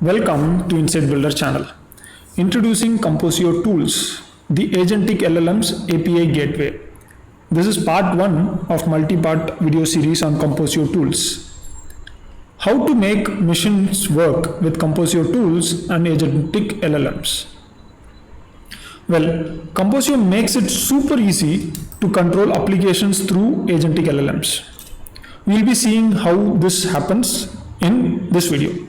Welcome to Insight Builder channel. Introducing Composio Tools, the Agentic LLMs API Gateway. This is part 1 of multi-part video series on Composio Tools. How to make machines work with Composio Tools and Agentic LLMs. Well, Composio makes it super easy to control applications through Agentic LLMs. We'll be seeing how this happens in this video.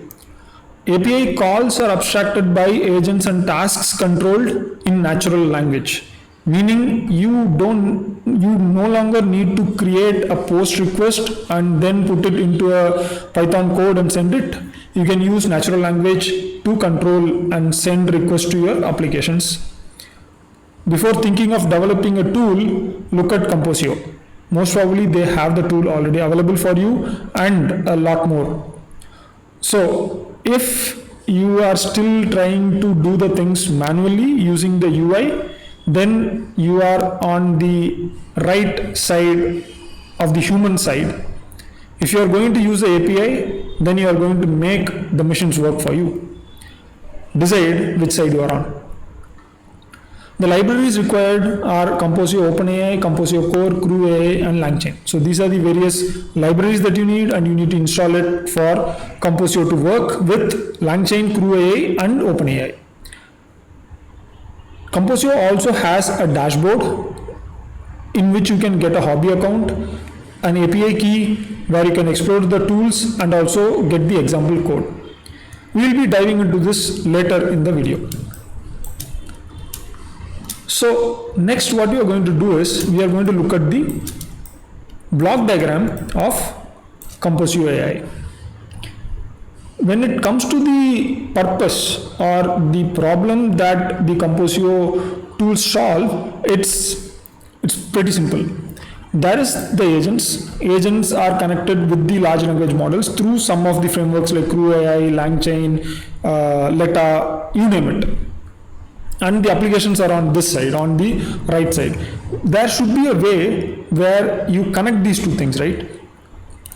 API calls are abstracted by agents and tasks controlled in natural language, meaning you no longer need to create a post request and then put it into a Python code and send it. You can use natural language to control and send requests to your applications. Before thinking of developing a tool, look at Composio. Most probably they have the tool already available for you and a lot more. So if you are still trying to do the things manually using the UI, then you are on the right side of the human side. If you are going to use the API, then you are going to make the machines work for you. Decide which side you are on. The libraries required are Composio OpenAI, Composio Core, CrewAI, and LangChain. So these are the various libraries that you need, and you need to install it for Composio to work with LangChain, CrewAI, and OpenAI. Composio also has a dashboard in which you can get a hobby account, an API key where you can explore the tools and also get the example code. We will be diving into this later in the video. So next what we are going to do is we are going to look at the block diagram of Composio AI. When it comes to the purpose or the problem that the Composio tools solve, it's pretty simple. There is the agents. Agents are connected with the large language models through some of the frameworks like CrewAI, LangChain, Letta, you name it. And the applications are on this side, on the right side. There should be a way where you connect these two things, right?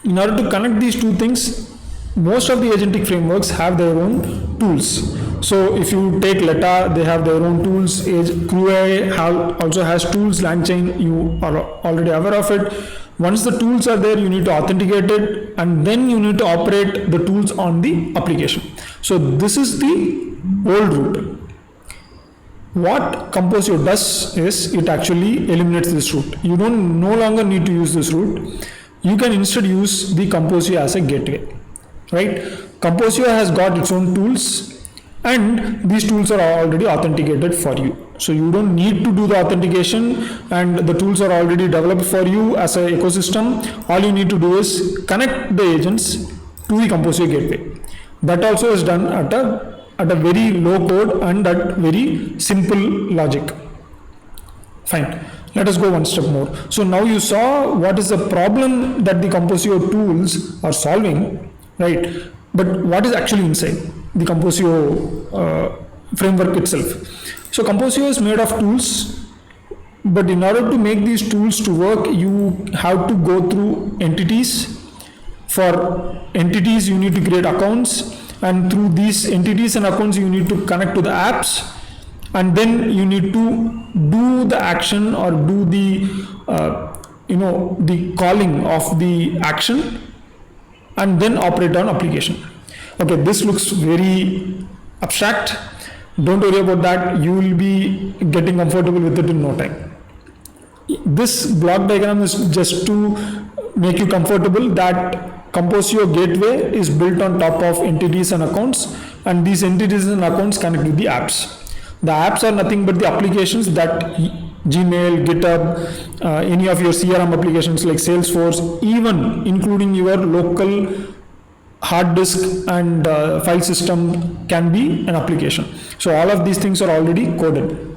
In order to connect these two things, most of the agentic frameworks have their own tools. So if you take Letta, they have their own tools. CrewAI also has tools. LangChain, you are already aware of it. Once the tools are there, you need to authenticate it, and then you need to operate the tools on the application. So this is the old route. What Composio does is it actually eliminates this route. You no longer need to use this route. You can instead use the Composio as a gateway, right? Composio has got its own tools, and these tools are already authenticated for you. So you don't need to do the authentication, and the tools are already developed for you as an ecosystem. All you need to do is connect the agents to the Composio gateway. That also is done at a very low code and at very simple logic. Fine. Let us go one step more. So now you saw what is the problem that the Composio tools are solving, right? But what is actually inside the Composio framework itself? So Composio is made of tools, but in order to make these tools to work, you have to go through entities. For entities, you need to create accounts. And through these entities and accounts, you need to connect to the apps, and then you need to do the action or do the the calling of the action, and then operate on application. Okay, this looks very abstract. Don't worry about that. You will be getting comfortable with it in no time. This block diagram is just to make you comfortable that Composio gateway is built on top of entities and accounts, and these entities and accounts connect with the apps. The apps are nothing but the applications that Gmail, GitHub, any of your CRM applications like Salesforce, even including your local hard disk and file system can be an application. So all of these things are already coded.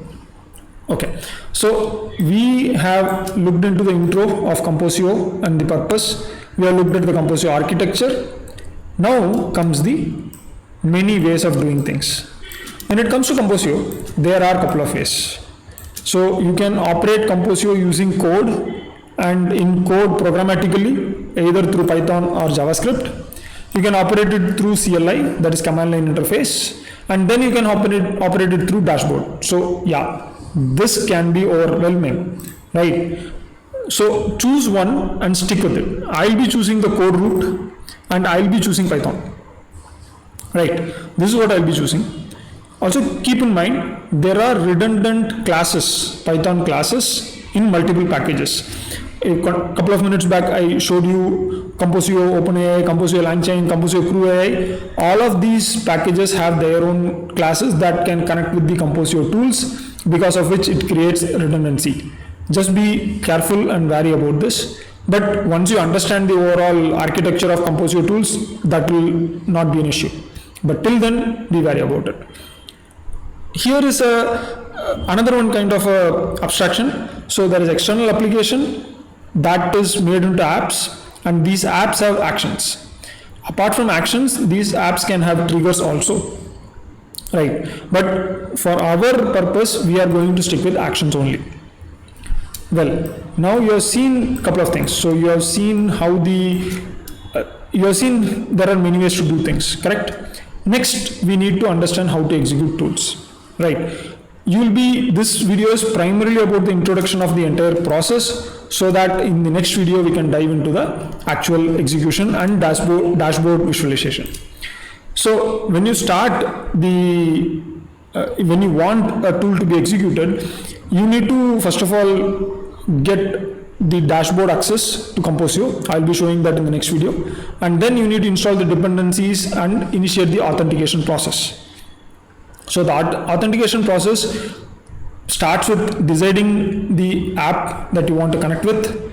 Okay, so we have looked into the intro of Composio and the purpose. We have looked at the Composio architecture. Now comes the many ways of doing things. When it comes to Composio, there are a couple of ways. So you can operate Composio using code and encode programmatically, either through Python or JavaScript. You can operate it through CLI, that is command line interface, and then you can operate it through dashboard. So yeah, this can be overwhelming, right? So choose one and stick with it. I'll be choosing the code root and I'll be choosing Python, right? This is what I'll be choosing. Also keep in mind, there are redundant classes, Python classes in multiple packages. A couple of minutes back, I showed you Composio OpenAI, Composio LangChain, Composio Crew AI. All of these packages have their own classes that can connect with the Composio tools, because of which it creates redundancy. Just be careful and wary about this. But once you understand the overall architecture of Composio tools, that will not be an issue. But till then, be wary about it. Here is another one kind of abstraction. So there is external application that is made into apps, and these apps have actions. Apart from actions, these apps can have triggers also, right? But for our purpose, we are going to stick with actions only. Well, now you have seen a couple of things. So you have seen how you have seen there are many ways to do things, correct? Next, we need to understand how to execute tools, right? This video is primarily about the introduction of the entire process, so that in the next video we can dive into the actual execution and dashboard visualization. So when you start when you want a tool to be executed, you need to first of all get the dashboard access to Composio. I'll be showing that in the next video. And then you need to install the dependencies and initiate the authentication process. So the authentication process starts with deciding the app that you want to connect with.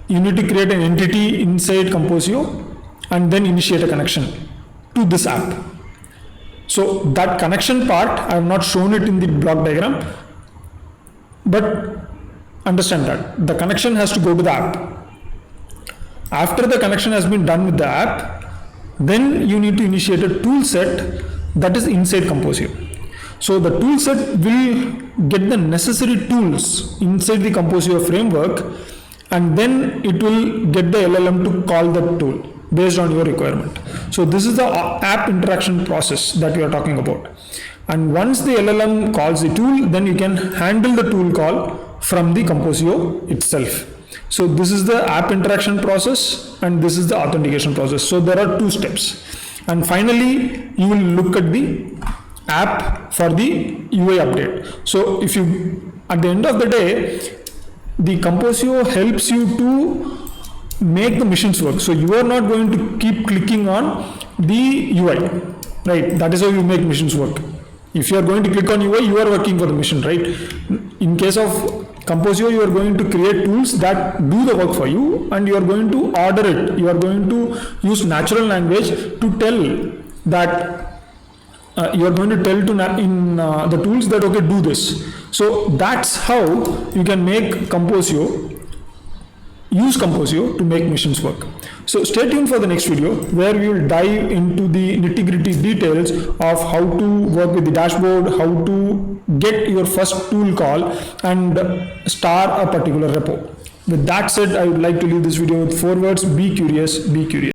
You need to create an entity inside Composio and then initiate a connection to this app. So that connection part, I have not shown it in the block diagram, but understand that the connection has to go to the app. After the connection has been done with the app, then you need to initiate a tool set that is inside Composio. So the tool set will get the necessary tools inside the Composio framework, and then it will get the LLM to call that tool based on your requirement. So this is the app interaction process that we are talking about. And once the LLM calls the tool, then you can handle the tool call from the Composio itself. So this is the app interaction process and this is the authentication process. So there are two steps. And finally, you will look at the app for the UI update. So if you, at the end of the day, the Composio helps you to make the missions work. So you are not going to keep clicking on the UI, right? That is how you make missions work. If you are going to click on UI, you are working for the mission, right? In case of Composio, you are going to create tools that do the work for you, and you are going to order it. You are going to use natural language to tell that you are going to tell to the tools that, okay, do this. So that's how you can make use Composio to make missions work. So stay tuned for the next video, where we will dive into the nitty-gritty details of how to work with the dashboard, how to get your first tool call and star a particular repo. With that said, I would like to leave this video with 4 words: be curious, be curious.